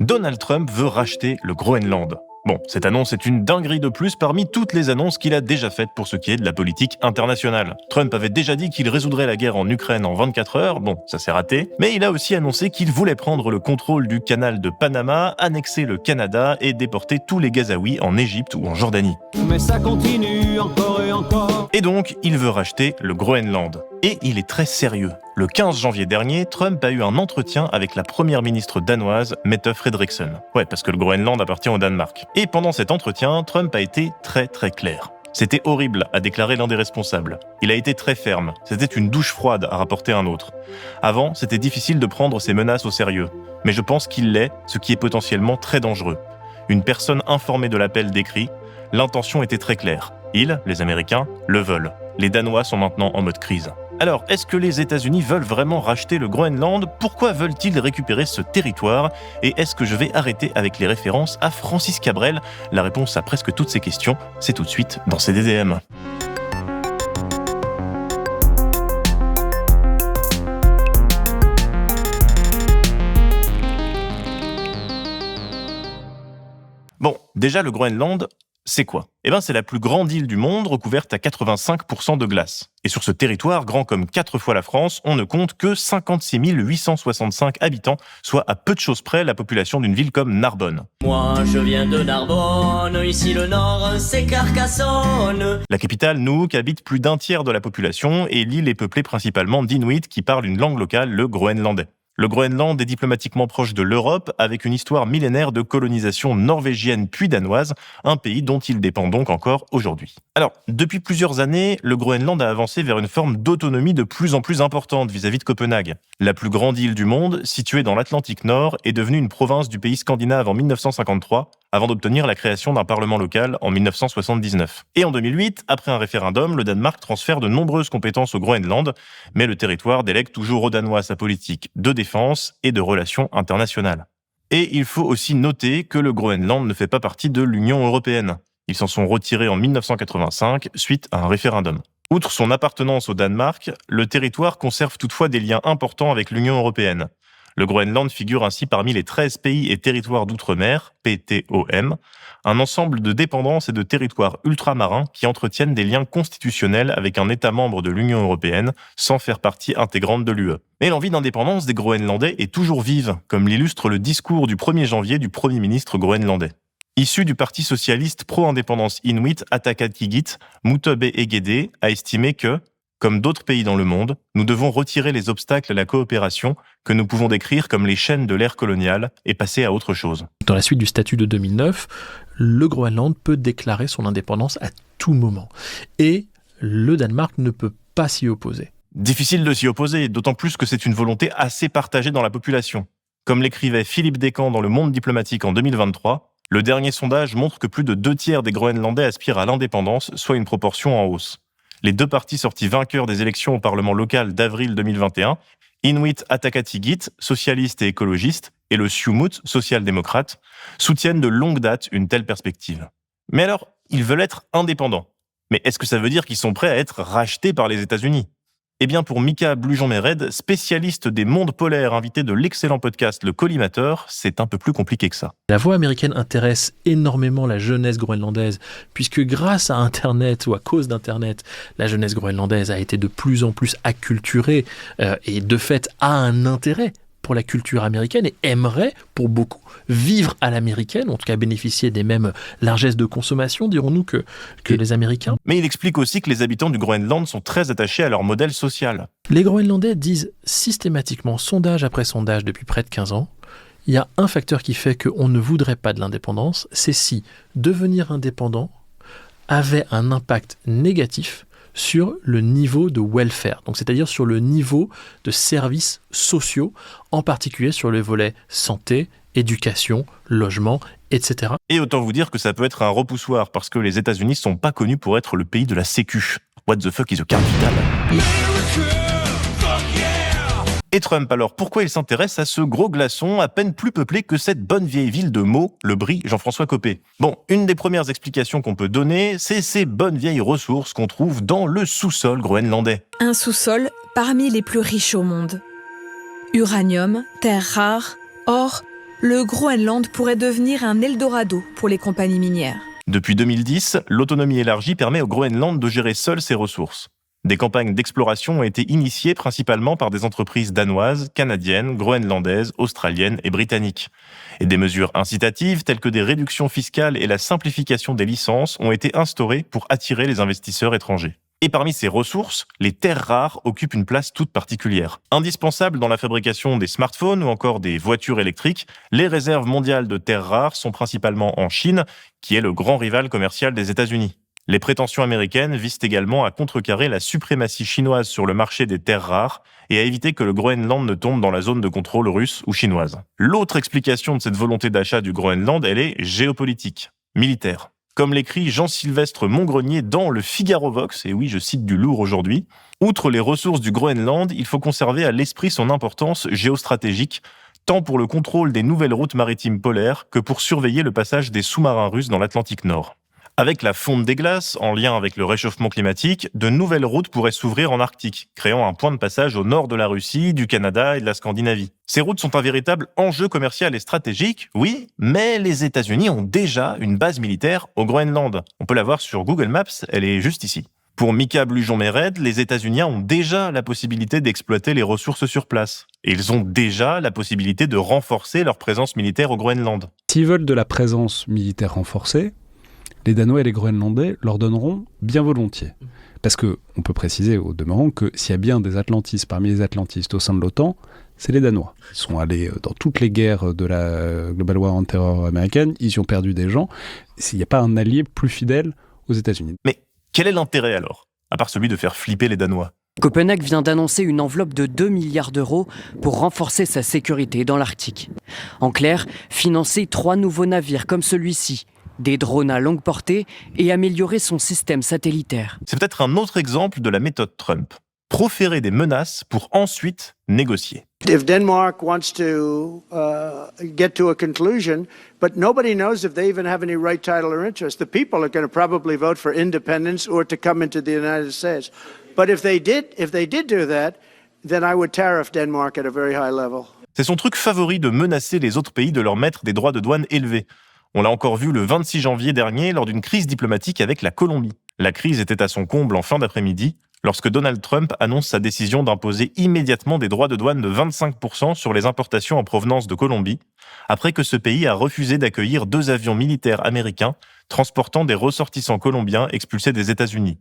Donald Trump veut racheter le Groenland. Bon, cette annonce est une dinguerie de plus parmi toutes les annonces qu'il a déjà faites pour ce qui est de la politique internationale. Trump avait déjà dit qu'il résoudrait la guerre en Ukraine en 24 heures, bon, ça s'est raté, mais il a aussi annoncé qu'il voulait prendre le contrôle du canal de Panama, annexer le Canada et déporter tous les Gazaouis en Égypte ou en Jordanie. Mais ça continue encore et encore. Et donc, il veut racheter le Groenland. Et il est très sérieux. Le 15 janvier dernier, Trump a eu un entretien avec la première ministre danoise, Mette Frederiksen. Ouais, parce que le Groenland appartient au Danemark. Et pendant cet entretien, Trump a été très clair. C'était horrible, a déclaré l'un des responsables. Il a été très ferme. C'était une douche froide, a rapporté un autre. Avant, c'était difficile de prendre ces menaces au sérieux. Mais je pense qu'il l'est, ce qui est potentiellement très dangereux. Une personne informée de l'appel décrit, l'intention était très claire. Ils, les Américains, le veulent. Les Danois sont maintenant en mode crise. Alors, est-ce que les États-Unis veulent vraiment racheter le Groenland ? Pourquoi veulent-ils récupérer ce territoire ? Et est-ce que je vais arrêter avec les références à Francis Cabrel ? La réponse à presque toutes ces questions, c'est tout de suite dans CDDM. Bon, déjà le Groenland, c'est quoi ? C'est la plus grande île du monde, recouverte à 85% de glace. Et sur ce territoire, grand comme 4 fois la France, on ne compte que 56 865 habitants, soit à peu de choses près la population d'une ville comme Narbonne. Moi, je viens de Narbonne, ici le nord, c'est Carcassonne. La capitale, Nuuk, habite plus d'un tiers de la population et l'île est peuplée principalement d'Inuits qui parlent une langue locale, le groenlandais. Le Groenland est diplomatiquement proche de l'Europe, avec une histoire millénaire de colonisation norvégienne puis danoise, un pays dont il dépend donc encore aujourd'hui. Alors, depuis plusieurs années, le Groenland a avancé vers une forme d'autonomie de plus en plus importante vis-à-vis de Copenhague. La plus grande île du monde, située dans l'Atlantique Nord, est devenue une province du pays scandinave en 1953, avant d'obtenir la création d'un parlement local en 1979. Et en 2008, après un référendum, le Danemark transfère de nombreuses compétences au Groenland, mais le territoire délègue toujours aux Danois sa politique de défense et de relations internationales. Et il faut aussi noter que le Groenland ne fait pas partie de l'Union européenne. Ils s'en sont retirés en 1985 suite à un référendum. Outre son appartenance au Danemark, le territoire conserve toutefois des liens importants avec l'Union européenne. Le Groenland figure ainsi parmi les 13 pays et territoires d'outre-mer, PTOM, un ensemble de dépendances et de territoires ultramarins qui entretiennent des liens constitutionnels avec un État membre de l'Union européenne sans faire partie intégrante de l'UE. Mais l'envie d'indépendance des Groenlandais est toujours vive, comme l'illustre le discours du 1er janvier du Premier ministre groenlandais. Issu du parti socialiste pro-indépendance inuit Ataqatigiit, Muttebe Egede a estimé que, comme d'autres pays dans le monde, nous devons retirer les obstacles à la coopération que nous pouvons décrire comme les chaînes de l'ère coloniale et passer à autre chose. Dans la suite du statut de 2009, le Groenland peut déclarer son indépendance à tout moment. Et le Danemark ne peut pas s'y opposer. Difficile de s'y opposer, d'autant plus que c'est une volonté assez partagée dans la population. Comme l'écrivait Philippe Descamps dans Le Monde diplomatique en 2023, le dernier sondage montre que plus de 2/3 des Groenlandais aspirent à l'indépendance, soit une proportion en hausse. Les deux partis sortis vainqueurs des élections au Parlement local d'avril 2021, Inuit Ataqatigiit, socialiste et écologiste, et le Siumut, social-démocrate, soutiennent de longue date une telle perspective. Mais alors, ils veulent être indépendants. Mais est-ce que ça veut dire qu'ils sont prêts à être rachetés par les États-Unis ? Eh bien, pour Mika Blujon-Méred, spécialiste des mondes polaires, invité de l'excellent podcast Le Collimateur, c'est un peu plus compliqué que ça. La voix américaine intéresse énormément la jeunesse groenlandaise, puisque grâce à Internet ou à cause d'Internet, la jeunesse groenlandaise a été de plus en plus acculturée et de fait a un intérêt pour la culture américaine et aimerait, pour beaucoup, vivre à l'américaine, en tout cas bénéficier des mêmes largesses de consommation, dirons-nous, que les Américains. Mais il explique aussi que les habitants du Groenland sont très attachés à leur modèle social. Les Groenlandais disent systématiquement, sondage après sondage depuis près de 15 ans, il y a un facteur qui fait qu'on ne voudrait pas de l'indépendance, c'est si devenir indépendant avait un impact négatif sur le niveau de welfare, donc c'est-à-dire sur le niveau de services sociaux, en particulier sur le volet santé, éducation, logement, etc. Et autant vous dire que ça peut être un repoussoir, parce que les États-Unis sont pas connus pour être le pays de la sécu. What the fuck is a carte vitale ? Et Trump alors, pourquoi il s'intéresse à ce gros glaçon à peine plus peuplé que cette bonne vieille ville de Meaux, le Brie, Jean-François Copé ? Bon, une des premières explications qu'on peut donner, c'est ces bonnes vieilles ressources qu'on trouve dans le sous-sol groenlandais. Un sous-sol parmi les plus riches au monde. Uranium, terres rares, or, le Groenland pourrait devenir un Eldorado pour les compagnies minières. Depuis 2010, l'autonomie élargie permet au Groenland de gérer seul ses ressources. Des campagnes d'exploration ont été initiées principalement par des entreprises danoises, canadiennes, groenlandaises, australiennes et britanniques. Et des mesures incitatives telles que des réductions fiscales et la simplification des licences ont été instaurées pour attirer les investisseurs étrangers. Et parmi ces ressources, les terres rares occupent une place toute particulière. Indispensables dans la fabrication des smartphones ou encore des voitures électriques, les réserves mondiales de terres rares sont principalement en Chine, qui est le grand rival commercial des États-Unis. Les prétentions américaines visent également à contrecarrer la suprématie chinoise sur le marché des terres rares et à éviter que le Groenland ne tombe dans la zone de contrôle russe ou chinoise. L'autre explication de cette volonté d'achat du Groenland, elle est géopolitique, militaire. Comme l'écrit Jean-Sylvestre Montgrenier dans le Figaro Vox, et oui, je cite du lourd aujourd'hui, outre les ressources du Groenland, il faut conserver à l'esprit son importance géostratégique, tant pour le contrôle des nouvelles routes maritimes polaires que pour surveiller le passage des sous-marins russes dans l'Atlantique Nord. Avec la fonte des glaces, en lien avec le réchauffement climatique, de nouvelles routes pourraient s'ouvrir en Arctique, créant un point de passage au nord de la Russie, du Canada et de la Scandinavie. Ces routes sont un véritable enjeu commercial et stratégique, oui, mais les États-Unis ont déjà une base militaire au Groenland. On peut la voir sur Google Maps, elle est juste ici. Pour Mika Blujon-Mered, les États-Unis ont déjà la possibilité d'exploiter les ressources sur place. Et ils ont déjà la possibilité de renforcer leur présence militaire au Groenland. S'ils veulent de la présence militaire renforcée, les Danois et les Groenlandais leur donneront bien volontiers. Parce qu'on peut préciser au demeurant que s'il y a bien des atlantistes parmi les atlantistes au sein de l'OTAN, c'est les Danois. Ils sont allés dans toutes les guerres de la Global War on Terror américaine, ils y ont perdu des gens. Il n'y a pas un allié plus fidèle aux États-Unis. Mais quel est l'intérêt alors, à part celui de faire flipper les Danois ? Copenhague vient d'annoncer une enveloppe de 2 milliards d'euros pour renforcer sa sécurité dans l'Arctique. En clair, financer 3 nouveaux navires comme celui-ci, des drones à longue portée et améliorer son système satellitaire. C'est peut-être un autre exemple de la méthode Trump. Proférer des menaces pour ensuite négocier. If Denmark wants to get to a conclusion, but nobody knows if they even have any right, title or interest, the people are going to probably vote for independence or to come into the United States. But if they did do that, then I would tariff Denmark at a very high level. C'est son truc favori de menacer les autres pays de leur mettre des droits de douane élevés. On l'a encore vu le 26 janvier dernier lors d'une crise diplomatique avec la Colombie. La crise était à son comble en fin d'après-midi, lorsque Donald Trump annonce sa décision d'imposer immédiatement des droits de douane de 25% sur les importations en provenance de Colombie, après que ce pays a refusé d'accueillir 2 avions militaires américains transportant des ressortissants colombiens expulsés des États-Unis.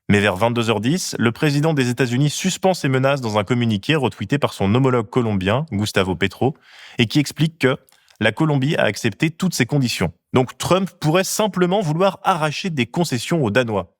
Mais vers 22h10, le président des États-Unis suspend ces menaces dans un communiqué retweeté par son homologue colombien, Gustavo Petro, et qui explique que la Colombie a accepté toutes ces conditions. Donc Trump pourrait simplement vouloir arracher des concessions aux Danois.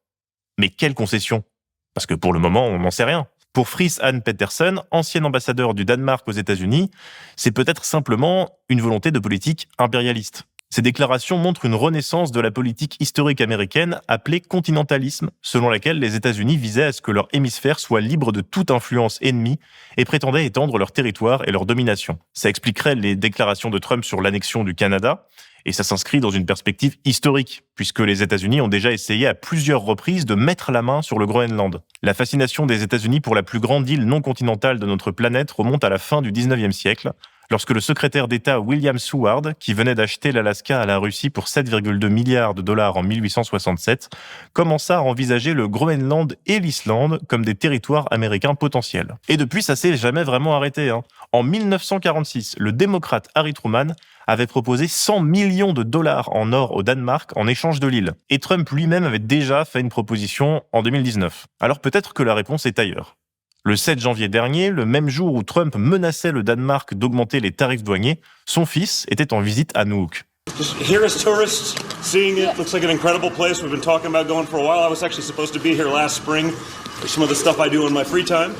Mais quelles concessions ? Parce que pour le moment, on n'en sait rien. Pour Friis Anne Petersen, ancien ambassadeur du Danemark aux États-Unis, c'est peut-être simplement une volonté de politique impérialiste. Ces déclarations montrent une renaissance de la politique historique américaine appelée continentalisme, selon laquelle les États-Unis visaient à ce que leur hémisphère soit libre de toute influence ennemie et prétendaient étendre leur territoire et leur domination. Ça expliquerait les déclarations de Trump sur l'annexion du Canada, et ça s'inscrit dans une perspective historique, puisque les États-Unis ont déjà essayé à plusieurs reprises de mettre la main sur le Groenland. La fascination des États-Unis pour la plus grande île non continentale de notre planète remonte à la fin du 19e siècle, lorsque le secrétaire d'État William Seward, qui venait d'acheter l'Alaska à la Russie pour 7,2 milliards de dollars en 1867, commença à envisager le Groenland et l'Islande comme des territoires américains potentiels. Et depuis, ça s'est jamais vraiment arrêté. En 1946, le démocrate Harry Truman avait proposé 100 millions de dollars en or au Danemark en échange de l'île. Et Trump lui-même avait déjà fait une proposition en 2019. Alors peut-être que la réponse est ailleurs. Le 7 janvier dernier, le même jour où Trump menaçait le Danemark d'augmenter les tarifs douaniers, son fils était en visite à Nuuk. Just here as tourists, seeing it, looks like an incredible place. We've been talking about going for a while. I was actually supposed to be here last spring for some of the stuff I do in my free time,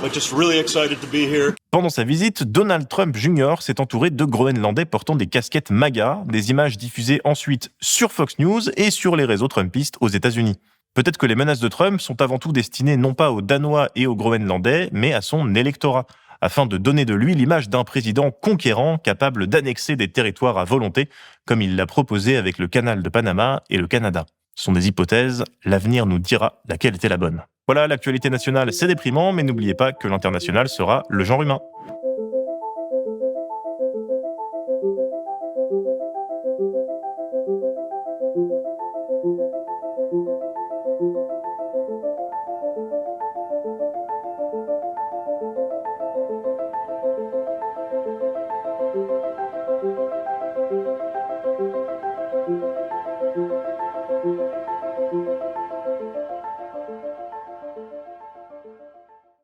but just really excited to be here. Pendant sa visite, Donald Trump Jr. s'est entouré de Groenlandais portant des casquettes MAGA, des images diffusées ensuite sur Fox News et sur les réseaux trumpistes aux États-Unis. Peut-être que les menaces de Trump sont avant tout destinées non pas aux Danois et aux Groenlandais, mais à son électorat, afin de donner de lui l'image d'un président conquérant capable d'annexer des territoires à volonté, comme il l'a proposé avec le canal de Panama et le Canada. Ce sont des hypothèses, l'avenir nous dira laquelle était la bonne. Voilà, l'actualité nationale, c'est déprimant, mais n'oubliez pas que l'international sera le genre humain.